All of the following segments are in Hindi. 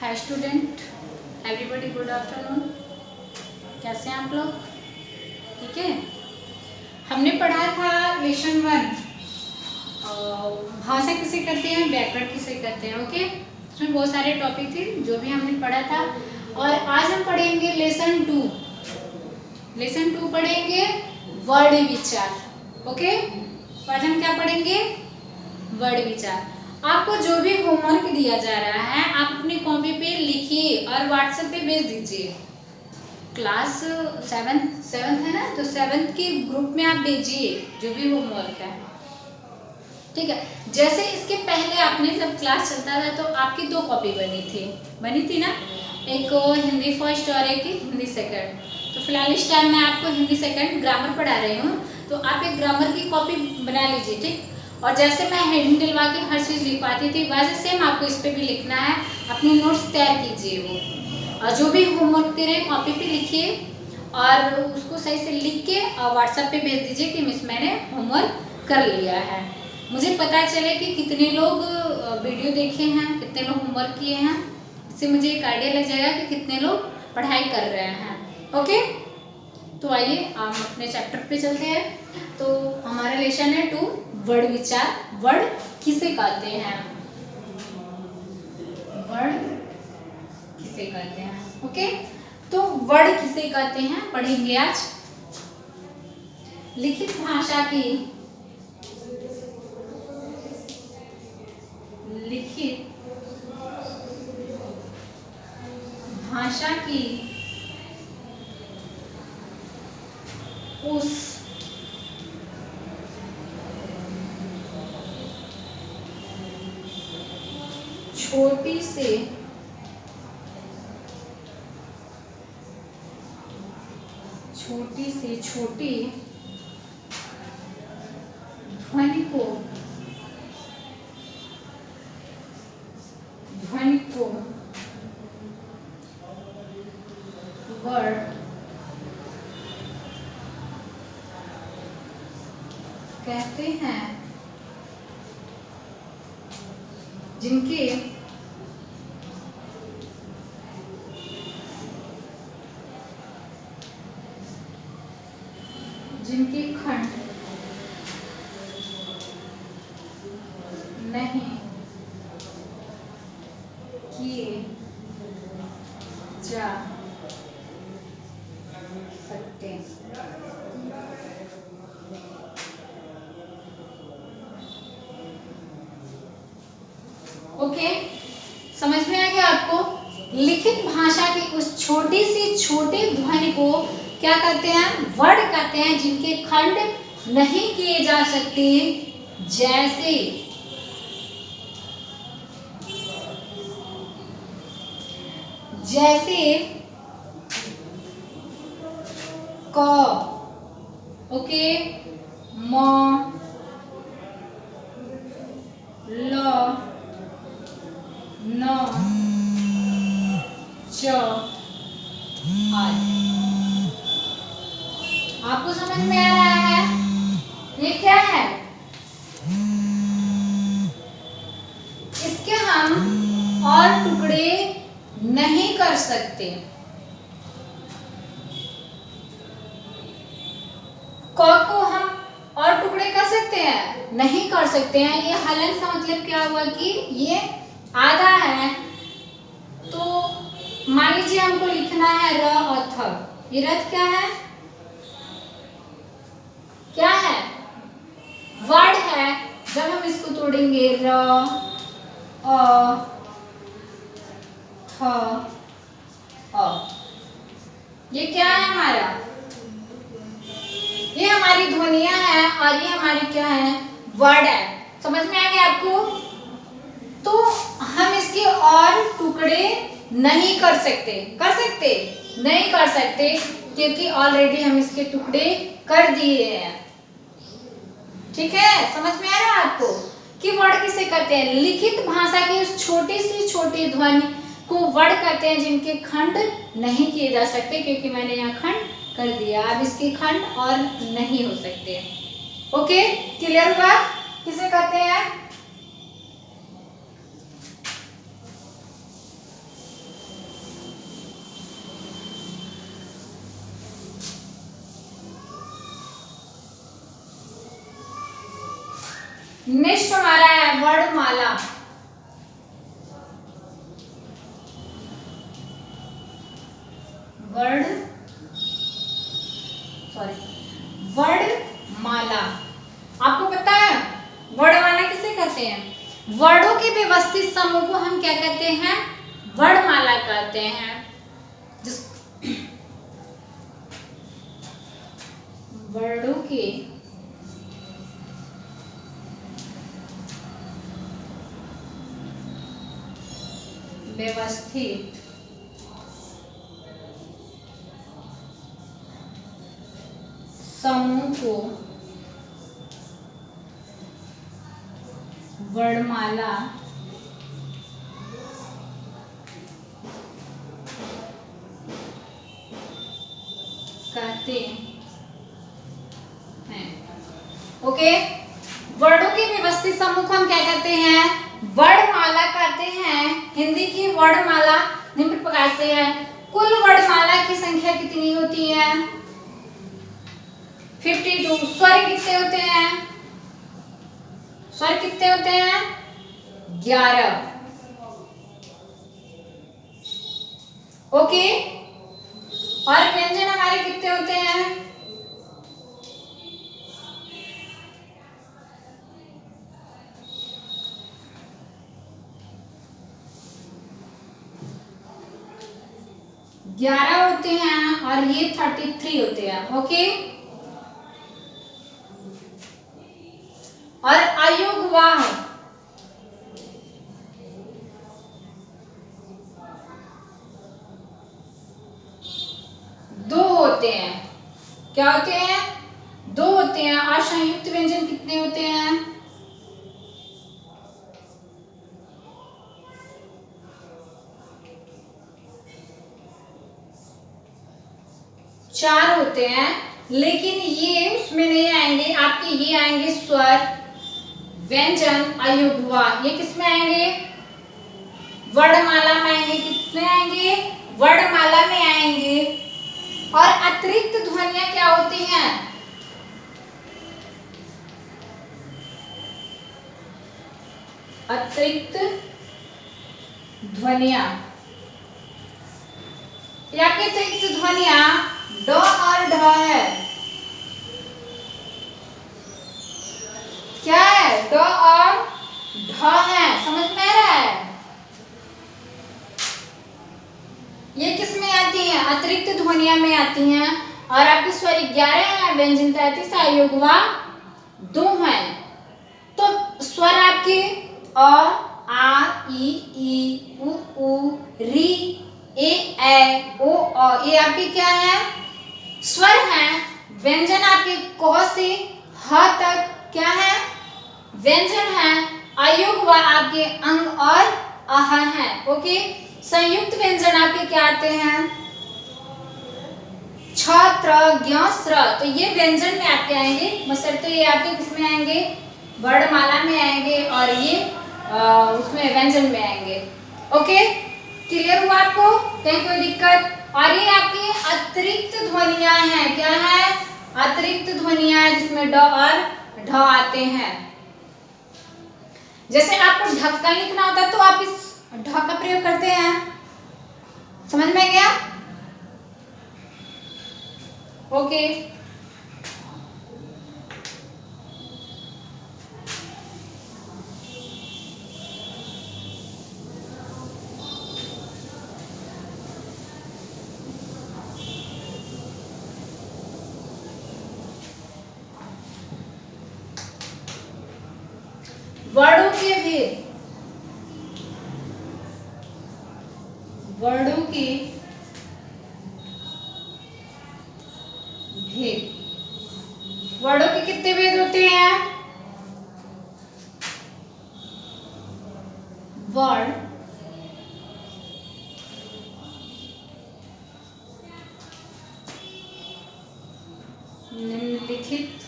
Hi student, everybody good afternoon. कैसे हैं आप लोग? ठीक है। हमने पढ़ा था लेसन 1 भाषा किसे कहते हैं, व्याकरण किसे कहते हैं। ओके, इसमें बहुत सारे टॉपिक थे जो भी हमने पढ़ा था। और आज हम पढ़ेंगे लेसन 2। लेसन 2 पढ़ेंगे वर्ड विचार। ओके, तो आज हम क्या पढ़ेंगे? वर्ड विचार। आपको जो भी होमवर्क दिया जा रहा है आप अपनी कॉपी पे लिखिए और व्हाट्सएप पे भेज दीजिए। क्लास 7th है ना, तो 7th के ग्रुप में आप भेजिए जो भी होमवर्क है। ठीक है। जैसे इसके पहले आपने जब क्लास चलता था तो आपकी 2 कॉपी बनी थी ना, एक हिंदी फर्स्ट और एक हिंदी सेकंड। तो फिलहाल इस टाइम मैं आपको हिंदी सेकंड ग्रामर पढ़ा रही हूँ, तो आप एक ग्रामर की कॉपी बना लीजिए। ठीक। और जैसे मैं हेडिंग दिलवा के हर चीज़ लिखवाती थी वैसे सेम आपको इस पर भी लिखना है। अपनी नोट्स तैयार कीजिए वो, और जो भी होमवर्क दे रहे हैं कॉपी पे लिखिए और उसको सही से लिख के व्हाट्सएप पे भेज दीजिए कि मिस मैंने होमवर्क कर लिया है। मुझे पता चले कि कितने लोग वीडियो देखे हैं, कितने लोग होमवर्क किए हैं। इससे मुझे एक आइडिया लग जाएगा कि कितने लोग पढ़ाई कर रहे हैं। ओके, तो आइए हम अपने चैप्टर पे चलते हैं। तो हमारा लेसन है 2 वर्ड विचार। वर्ड किसे कहते हैं? वर्ड किसे कहते हैं? ओके, तो वर्ड किसे कहते हैं पढ़ेंगे आज। लिखित भाषा की उस छोटी से छोटी ध्वनि को वर्ड कहते हैं, जिनके खंड नहीं किए जा सकते। ओके, समझ में आ गया आपको? लिखित भाषा की उस छोटी सी छोटी ध्वनि को क्या कहते हैं? वर्ड कहते हैं, जिनके खंड नहीं किए जा सकते। जैसे क, ओके, म, ल, न, च, आदि। आपको समझ में आ रहा है? ये क्या है? इसके हम और टुकड़े नहीं कर सकते। क को हम और टुकड़े कर सकते हैं? नहीं कर सकते हैं। ये हलन का मतलब क्या हुआ कि ये आधा है। तो मान लीजिए हमको लिखना है र और थ। ये रथ क्या है? क्या है? वर्ड है। जब हम इसको तोड़ेंगे र, अ, थ, अ, ये क्या है हमारा? ये हमारी ध्वनियां हैं और ये हमारी क्या है? वर्ड है। समझ में आ गया आपको? तो हम इसके और टुकड़े नहीं कर सकते। नहीं कर सकते क्योंकि ऑलरेडी हम इसके टुकड़े कर दिए हैं। ठीक है, समझ में आ रहा है आपको कि वर्ड किसे कहते हैं? लिखित भाषा की उस छोटी सी छोटी ध्वनि को वर्ड कहते हैं, जिनके खंड नहीं किए जा सकते, क्योंकि मैंने यहाँ खंड कर दिया। अब इसके खंड और नहीं हो सकते। ओके, क्लियर हुआ? किसे कहते हैं? नेक्स्ट हमारा है वर्णमाला। वर्णमाला, आपको पता है वर्णमाला किसे कहते हैं? वर्णों के व्यवस्थित समूह को हम क्या कहते हैं? वर्णमाला कहते हैं। जिस वर्णों के व्यवस्थित समूह को वर्णमाला कहते हैं। ओके, वर्णों के व्यवस्थित समूह को हम क्या कहते हैं? वर्णमाला कहते हैं। हिंदी की वर्णमाला निम्न प्रकार से है। कुल वर्णमाला की संख्या कितनी होती है? 52। स्वर कितने होते हैं? स्वर कितने होते हैं? 11। ओके, और व्यंजन हमारे कितने होते हैं? 11 होते हैं और ये 33 होते हैं। ओके, और अयुग्वाह 2 होते हैं। क्या होते हैं? 2 होते हैं। और संयुक्त व्यंजन कितने होते हैं? 4 होते हैं। लेकिन ये उसमें नहीं आएंगे, आपके ये आएंगे स्वर, व्यंजन, अयुग्वाह। ये किसमें आएंगे? वर्णमाला में आएंगे। किसमें आएंगे? वर्णमाला में आएंगे। और अतिरिक्त ध्वनियां क्या होती हैं? अतिरिक्त ध्वनियां, या के अतिरिक्त ध्वनियां ड और ढ है। क्या है? ड और ढ है। समझ में आ रहा है? ये किस में आती हैं? अतिरिक्त ध्वनियां में आती हैं। और आपके स्वर 11 है, व्यंजन 33, अयुग्वाह 2 है। तो स्वर आपके अ, आ, ई, उ, री, ए, ओ, ये आपके क्या है? स्वर हैं। व्यंजन आपके क से ह तक क्या है? व्यंजन है। अयुग्वाह आपके अंग और आह है। ओके, संयुक्त व्यंजन आपके क्या आते हैं? छ, त्र, ज्ञ, स्र। तो ये व्यंजन में आपके आएंगे, बशर्ते ये आपके किसमें आएंगे? वर्णमाला में आएंगे, और ये उसमें व्यंजन में आएंगे। ओके, क्लियर हुआ आपको? कहीं कोई दिक्कत? और ये आपकी अतिरिक्त ध्वनियां हैं। क्या है? अतिरिक्त ध्वनियां जिसमें ड और ढ आते हैं। जैसे आपको ढक्कन लिखना होता है तो आप इस ढ का प्रयोग करते हैं। समझ में गया? ओके, वर्णों के भेद। वर्णों के भेद, वर्णों के कितने भेद होते हैं? वर्ण निम्नलिखित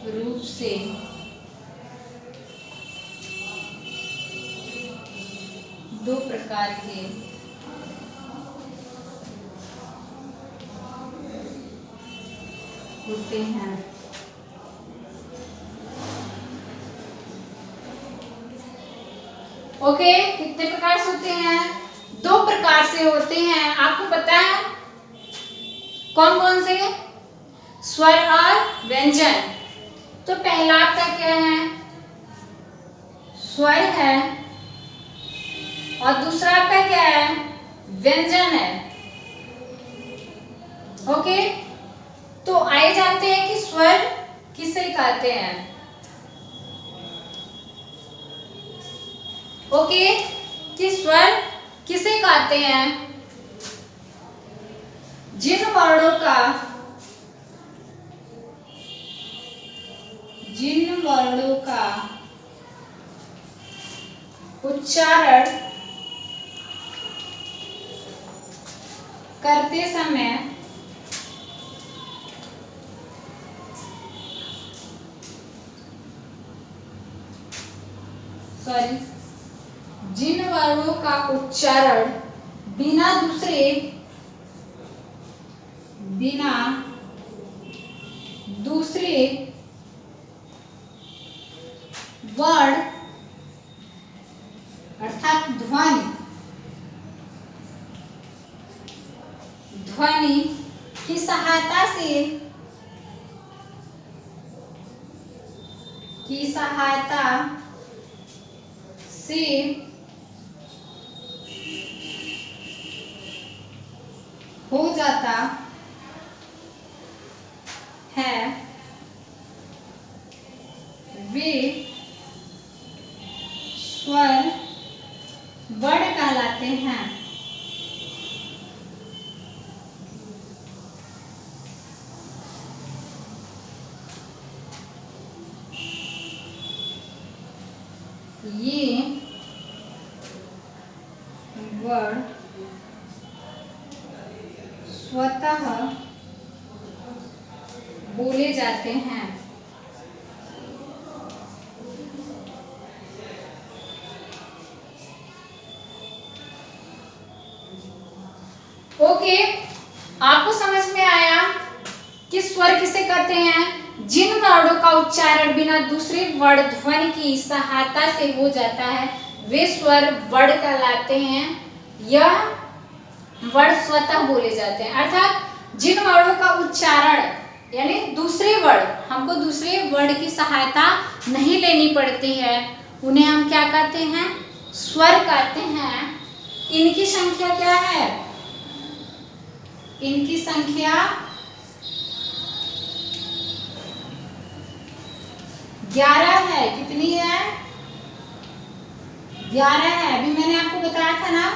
रूप से दो प्रकार के होते हैं। ओके, कितने प्रकार से होते हैं? 2 प्रकार से होते हैं। आपको पता है कौन कौन से? स्वर और व्यंजन। तो पहला आपका क्या है? स्वर है और दूसरा आपका क्या है? व्यंजन है। ओके, तो आइए जानते हैं कि स्वर किसे कहते हैं। ओके, कि स्वर किसे कहते हैं? जिन वर्णों का उच्चारण करते समय जिन वर्णों का उच्चारण बिना दूसरे वर्ण अर्थात ध्वनि की सहायता से हो जाता है, वे स्वर वर्ण कहलाते हैं। ये वर्ण स्वतः बोले जाते हैं। ओके, आपको समझ में आया कि स्वर किसे कहते हैं? जिन वर्णों का उच्चारण बिना दूसरे वर्ण ध्वनि की सहायता से हो जाता है, वे स्वर वर्ण कहलाते हैं। यह वर्ण स्वतः बोले जाते हैं। अर्थात जिन वर्णों का उच्चारण यानी दूसरे वर्ण, हमको दूसरे वर्ण की सहायता नहीं लेनी पड़ती है, उन्हें हम क्या कहते हैं? स्वर कहते हैं। इनकी संख्या क्या है? इनकी संख्या 11 है। कितनी है? 11 है। अभी मैंने आपको बताया था ना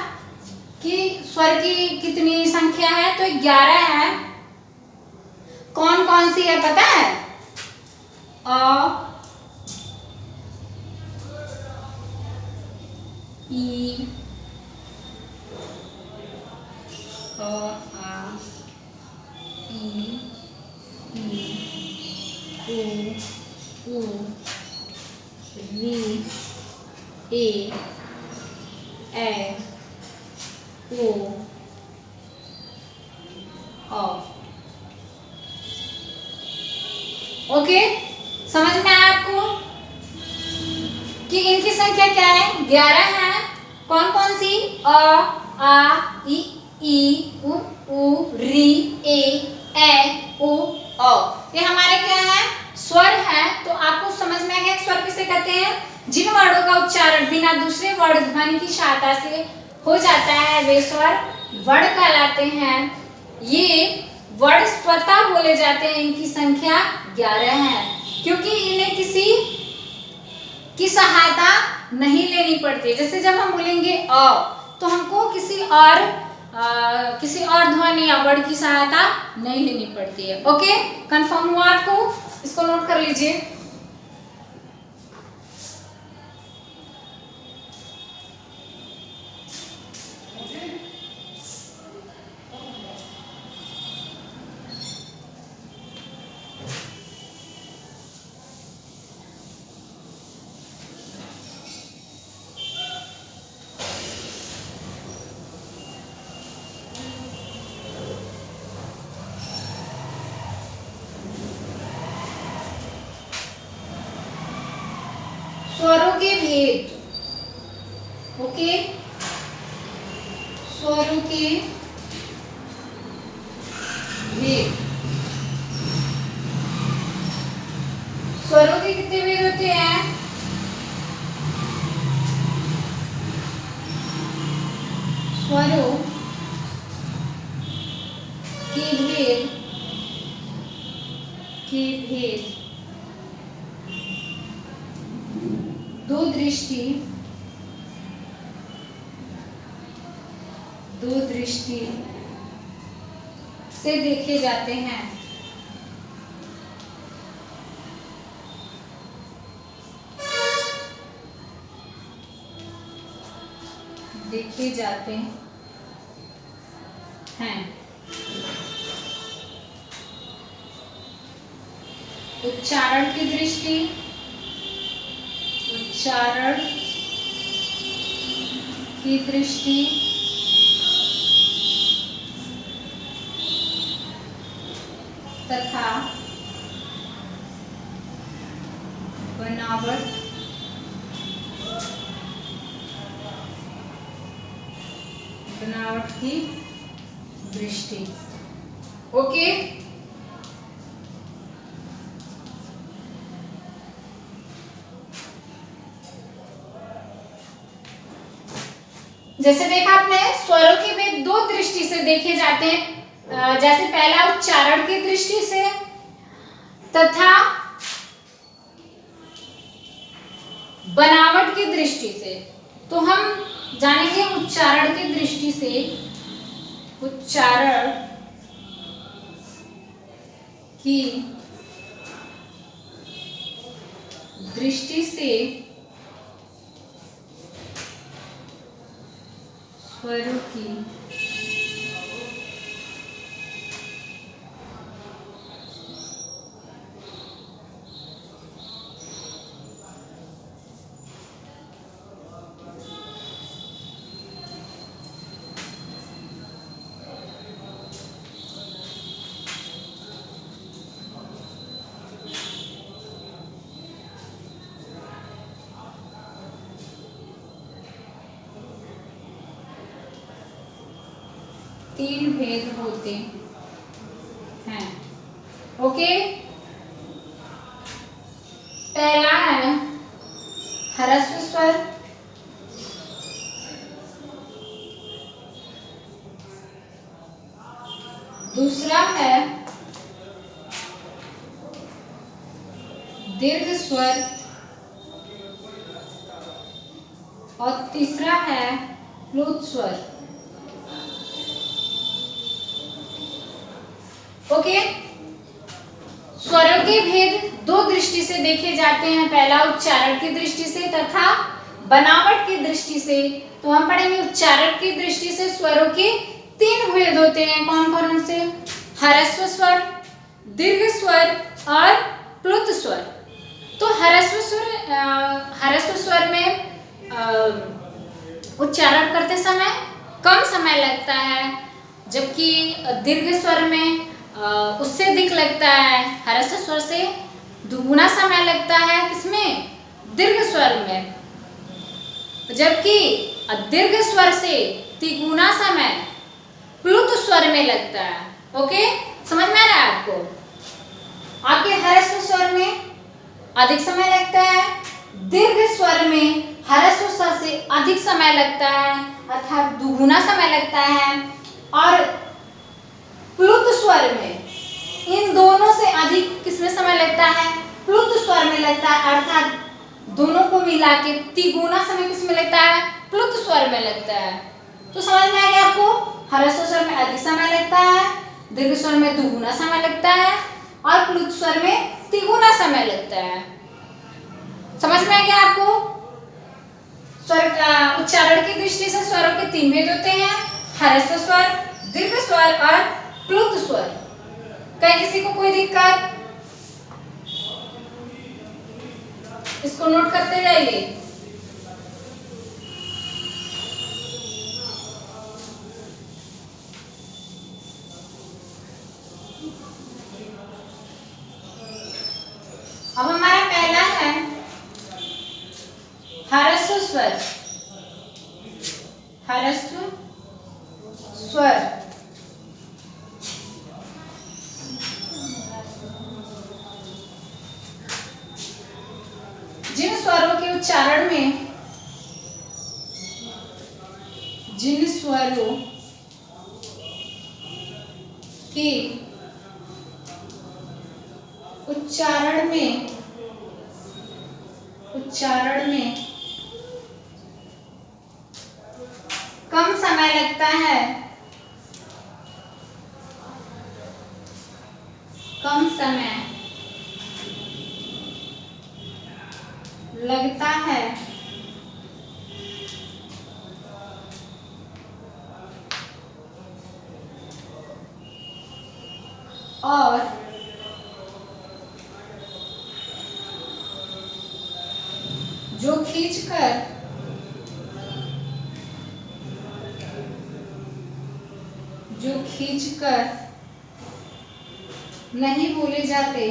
कि स्वर की कितनी संख्या है, तो 11 है। कौन कौन सी है पता है? अ, ई, आ, ई, उ, री, ए, ओ, ओके, समझ में आया आपको कि इनकी संख्या क्या है? 11 है। कौन कौन सी? अ, आ, ई, उ, री, ए, ओ, ये हमारे क्या है? स्वर है। तो आपको समझ में आ गया स्वर किसे कहते हैं? जिन वर्णों का उच्चारण बिना दूसरे वर्ण ध्वनि की सहायता से हो जाता है, वे स्वर वर्ण कहलाते हैं। ये वर्ण स्वतः बोले जाते हैं। इनकी संख्या 11 है, क्योंकि इन्हें किसी की सहायता नहीं लेनी पड़ती। जैसे जब हम बोलेंगे अ, तो हमको किसी और ध्वनि या वर्ण की सहायता नहीं लेनी पड़ती है। ओके, कंफर्म हुआ आपको? इसको नोट कर लीजिए। स्वरों के भेद। ओके, स्वरों के भेद। स्वरों के कितने भेद होते हैं? स्वरों के भेद दो दृष्टि से देखे जाते हैं। देखे जाते हैं। उच्चारण की दृष्टि, उच्चारण की दृष्टि तथा बनावट की दृष्टि। ओके, जैसे देखा आपने, स्वरों के भेद दो दृष्टि से देखे जाते हैं। जैसे पहला उच्चारण की दृष्टि से तथा बनावट की दृष्टि से। तो हम जानेंगे उच्चारण की दृष्टि से। उच्चारण की दृष्टि से स्वरों की तीन भेद होते हैं। ओके, पहला है ह्रस्व स्वर, दूसरा है दीर्घ स्वर और तीसरा है प्लुत स्वर। ओके, स्वरों के भेद दो दृष्टि से देखे जाते हैं। पहला उच्चारण की दृष्टि से तथा बनावट की दृष्टि से। तो हम पढ़ेंगे उच्चारण की दृष्टि से स्वरों के तीन भेद होते हैं। कौन कौन से? ह्रस्व स्वर, दीर्घ स्वर और प्लुत स्वर। तो ह्रस्व स्वर में उच्चारण करते समय कम समय लगता है, जबकि दीर्घ स्वर में उससे अधिक लगता है। ह्रस्व स्वर से दुगुना समय लगता है किसमें? दीर्घ स्वर में, जबकि दीर्घ स्वर से तिगुना समय प्लुत स्वर में लगता है। ओके, समझ में आ रहा है आपको? आपके ह्रस्व स्वर में अधिक समय लगता है, दीर्घ स्वर में ह्रस्व स्वर से अधिक समय लगता है, अर्थात दुगुना समय लगता है। और प्लुत स्वर में इन दोनों से अधिक किसमें समय लगता है? प्लुत स्वर में लगता है, अर्थात दोनों को मिला के तिगुना समय किसमें लगता है? प्लुत स्वर में लगता है। तो समझ में आ गया आपको? ह्रस्व स्वर में अधिक समय लगता है, दीर्घ स्वर में दुगुना समय लगता है और प्लुत स्वर में तिगुना समय लगता है। समझ में आ गया आपको? स्वर उच्चारण की दृष्टि से स्वरों के तीन भेद होते हैं: ह्रस्व स्वर, दीर्घ स्वर और प्लुत स्वर। कहीं किसी को कोई दिक्कत? इसको नोट करते जाइए। अब हमारा पहला है ह्रस्व स्वर। ह्रस्व स्वर। जिन स्वरों के उच्चारण में जिन स्वरों के उच्चारण में कम समय लगता है, कम समय लगता है, और जो खींचकर नहीं बोले जाते,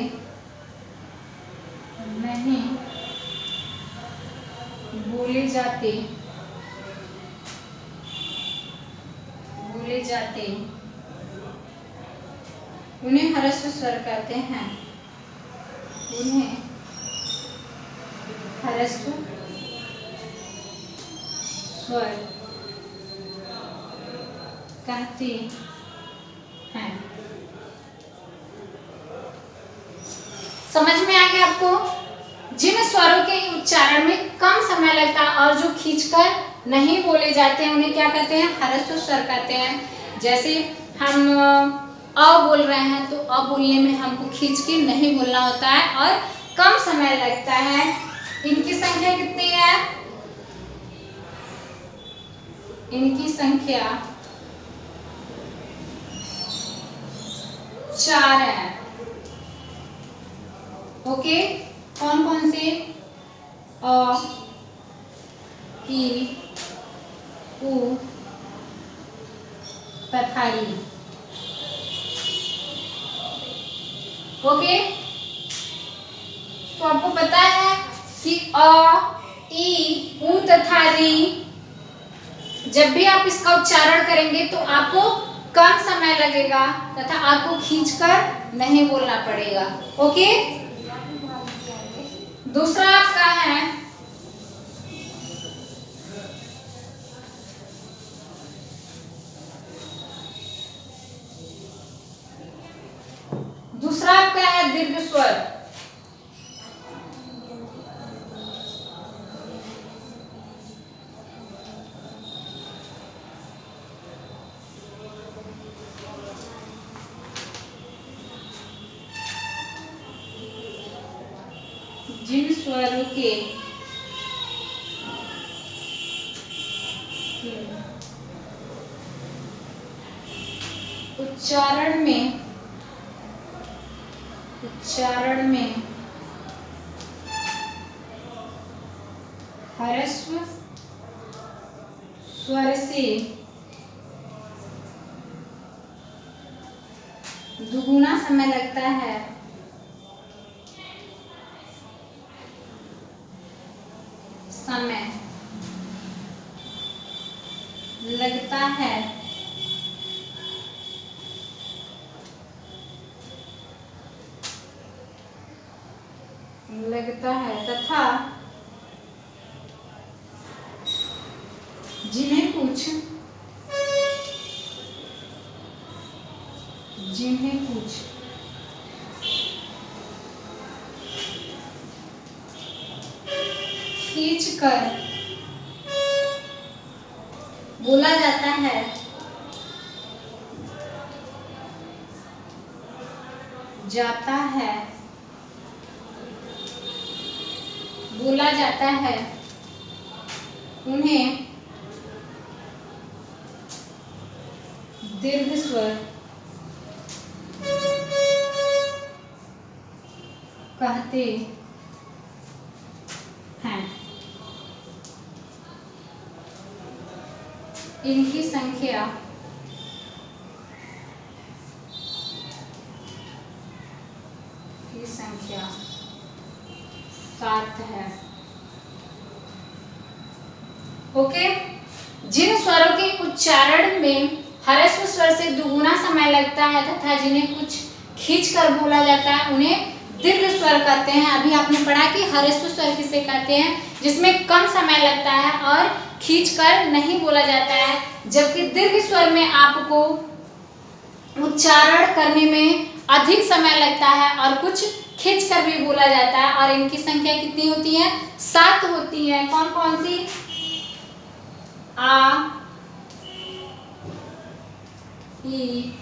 नहीं बोले जाते, उन्हें ह्रस्व स्वर कहते हैं, उन्हें ह्रस्व स्वर कहते हैं। समझ में आ गया आपको? जिन स्वरों के उच्चारण में कम समय लगता है और जो खींचकर नहीं बोले जाते हैं उन्हें क्या कहते हैं? ह्रस्व स्वर कहते हैं। जैसे हम अ बोल रहे हैं तो अ बोलने में हमको खींच के नहीं बोलना होता है और कम समय लगता है। इनकी संख्या कितनी है? इनकी संख्या 4 है। ओके, कौन कौन से? अ, ई, उ तथा ई। ओके, तो आपको पता है कि अ, ई, उ तथा री जब भी आप इसका उच्चारण करेंगे तो आपको कम समय लगेगा तथा आपको खींचकर नहीं बोलना पड़ेगा। ओके, दूसरा आपका है दीर्घ स्वर। जिन स्वरों के उच्चारण में ह्रस्व स्वर से दुगुना समय लगता है, लगता है तथा जिन्हें कुछ खींचकर बोला जाता है, बोला जाता है, उन्हें दीर्घ स्वर कहते हैं। इनकी संख्या 7 है। ओके, जिन स्वरों के उच्चारण में ह्रस्व स्वर से दुगुना समय लगता है तथा जिन्हें कुछ खींचकर बोला जाता है उन्हें दीर्घ स्वर कहते हैं। अभी आपने पढ़ा कि ह्रस्व स्वर किसे कहते हैं, जिसमें कम समय लगता है और खींचकर नहीं बोला जाता है, जबकि दीर्घ स्वर में आपको उच्चारण करने में अधिक समय लगता है और कुछ खींचकर भी बोला जाता है। और इनकी संख्या कितनी होती है? 7 होती है। कौन कौन सी? आ, ई,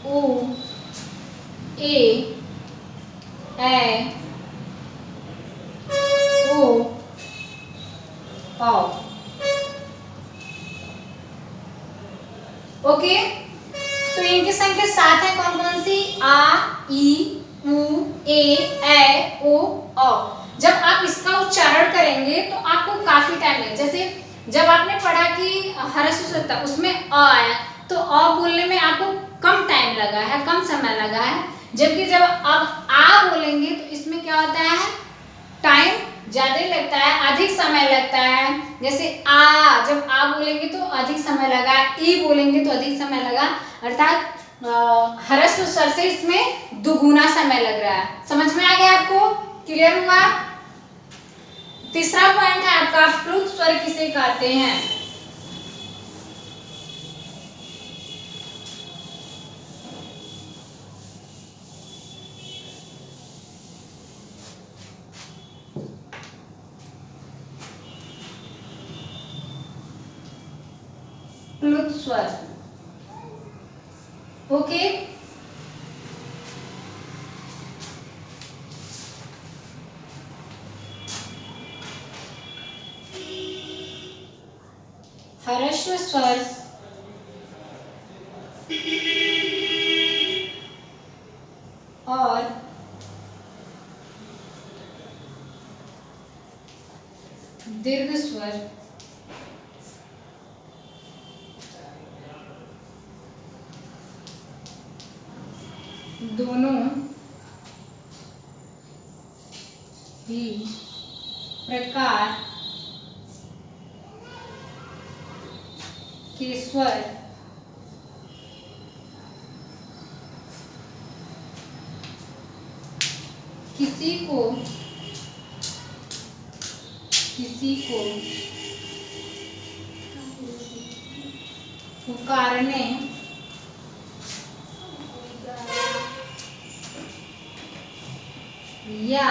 उ, ए, ओ, औ। ओके, तो इनकी संख्या 7 है। कौन कौन सी? आ, ई, उ, ए, ओ, औ। जब आप इसका उच्चारण करेंगे तो आपको काफी टाइम लगेगा। जैसे जब आपने पढ़ा कि ह्रस्व स्वर था उसमें अ आया, तो अ बोलने में आपको कम टाइम लगा है, कम समय लगा है, जबकि जब अब आ बोलेंगे तो इसमें क्या होता है? टाइम ज्यादा लगता है, अधिक समय लगता है। जैसे आ, जब आ बोलेंगे तो अधिक समय लगा, ई बोलेंगे तो अधिक समय लगा, अर्थात ह्रस्व स्वर से इसमें दुगुना समय लग रहा है। समझ में आ गया आपको? क्लियर हुआ? तीसरा पॉइंट है आपका प्लुत स्वर किसे कहते हैं? प्लुत स्वर। ओके, ह्रस्व स्वर और दीर्घ स्वर दोनों ही प्रकार के स्वर किसी को पुकारने या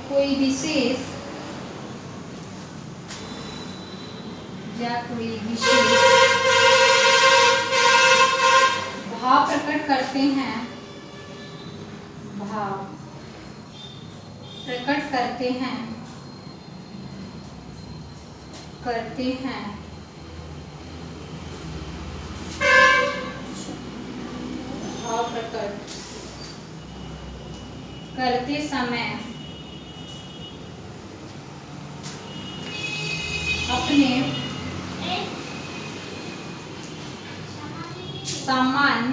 कोई विशेष भाव प्रकट करते हैं, करते हैं भाव प्रकट करते समय अपने सामान्य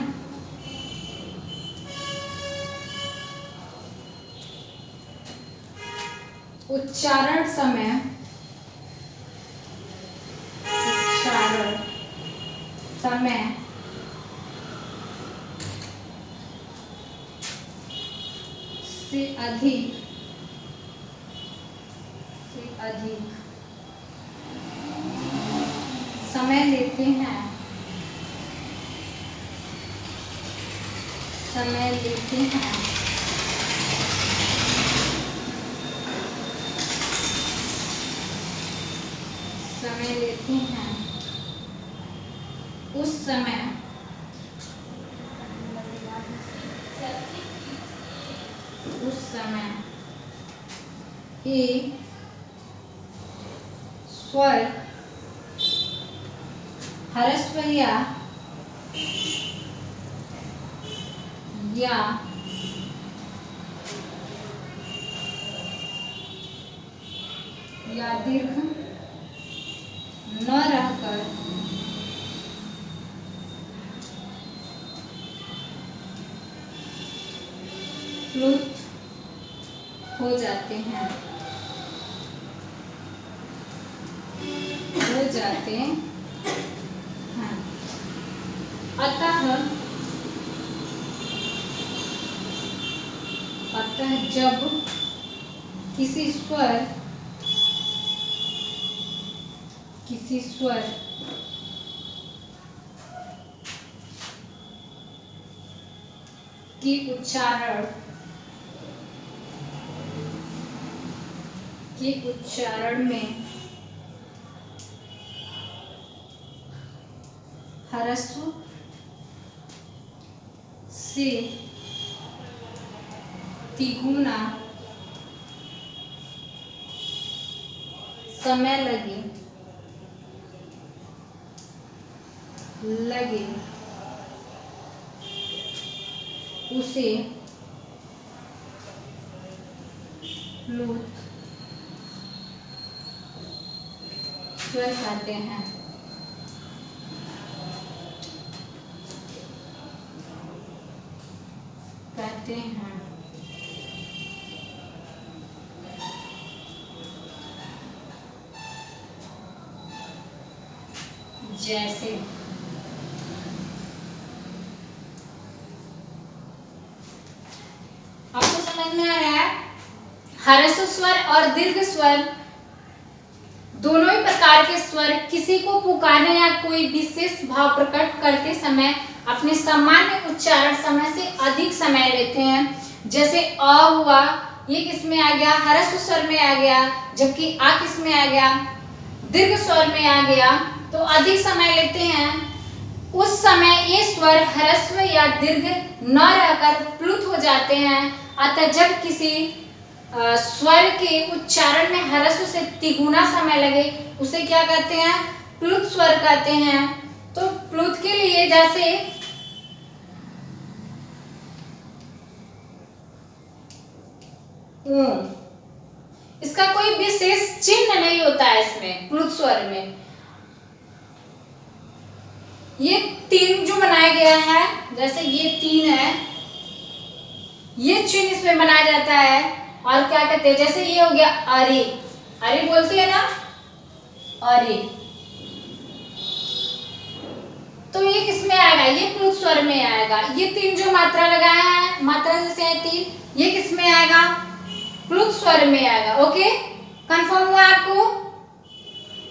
उच्चारण समय से अधिक समय लेते हैं, उस समय एक स्वर ह्रस्व या दीर्घ न रहकर प्लुत हो जाते हैं। जाते हैं। अतः जब किसी स्वर की उच्चारण में ह्रस्व से तिगुना समय लगे उसे प्लुत स्वर कहते हैं। जैसे आपको समझ में आ रहा है, ह्रस्व स्वर और दीर्घ स्वर दोनों ही प्रकार के स्वर किसी को पुकारने या कोई विशेष भाव प्रकट करते समय अपने सामान्य उच्चारण समय से अधिक समय लेते हैं। जैसे अ हुआ, ये किस में आ गया, ह्रस्व स्वर में आ गया, जबकि आ किस में आ गया, दीर्घ स्वर में आ गया, तो अधिक समय लेते हैं। उस समय ये स्वर ह्रस्व या दीर्घ न रहकर प्लुत हो जाते हैं। अतः जब किसी स्वर के उच्चारण में ह्रस्व से तिगुना समय लगे उसे क्या कहते हैं, प्लुत स्वर कहते हैं। तो प्लुत के लिए जैसे इसका कोई विशेष चिन्ह नहीं होता है इसमें, प्लुत स्वर में ये तीन जो बनाया गया है, जैसे ये तीन है, ये चिन्ह इसमें बनाया जाता है। और क्या कहते हैं, जैसे ये हो गया अरे, अरे बोलते हैं ना, अरे, तो ये किस में आएगा, ये प्लुत स्वर में आएगा। ये तीन जो मात्रा लगाया है, मात्रा जैसे है तीन, ये किस में आएगा, प्लुत स्वर में आएगा। ओके, कंफर्म हुआ आपको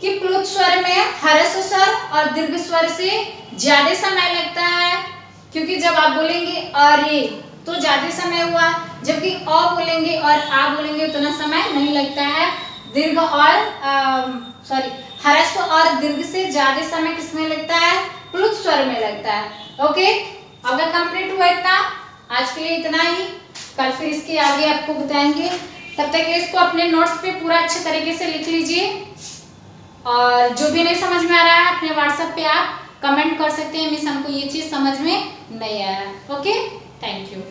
कि प्लुत स्वर में ह्रस्व स्वर और दीर्घ स्वर से ज्यादा समय लगता है, क्योंकि जब आप बोलेंगे अरे तो ज्यादा समय हुआ, जबकि अ बोलेंगे और आ बोलेंगे उतना समय नहीं लगता है। दीर्घ और ह्रस्व और दीर्घ से ज्यादा समय किसमें लगता है, प्लुत स्वर में लगता है। ओके, अब कंप्लीट हुआ इतना, आज के लिए इतना ही। कल फिर इसके आगे आपको बताएंगे। तब तक इसको अपने नोट्स पे पूरा अच्छे तरीके से लिख लीजिए, और जो भी नहीं समझ में आ रहा है अपने व्हाट्सएप पे आप कमेंट कर सकते हैं, मिस हमको ये चीज समझ में नहीं आया। Okay, thank you.